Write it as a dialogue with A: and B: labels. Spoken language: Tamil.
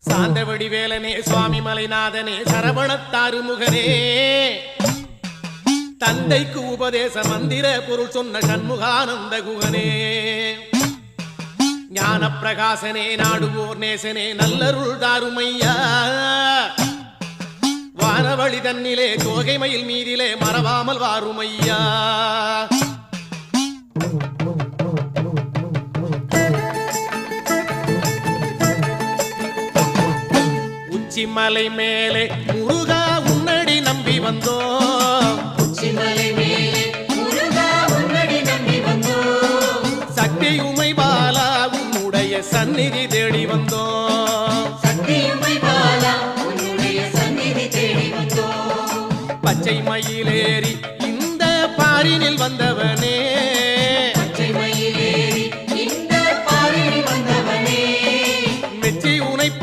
A: சாந்தவடி வேலனே சுவாமி மலைநாதனே சரவணத்தாறு முகனே தந்தைக்கு உபதேச மந்திர பொருள் சொன்ன சண்முகானந்த குகனே ஞான பிரகாசனே நாடுவோர் நேசனே நல்லருள் தாருமையா வானவழி தன்னிலே தோகை மயில் மீதிலே மறவாமல் வாருமையா உச்சிமலை மேலே முருகா உன்னடி நம்பி வந்தோம் சக்தி உமை பாலா உன்னுடைய சந்நிதி தேடி வந்தோம் பச்சை மயிலேறி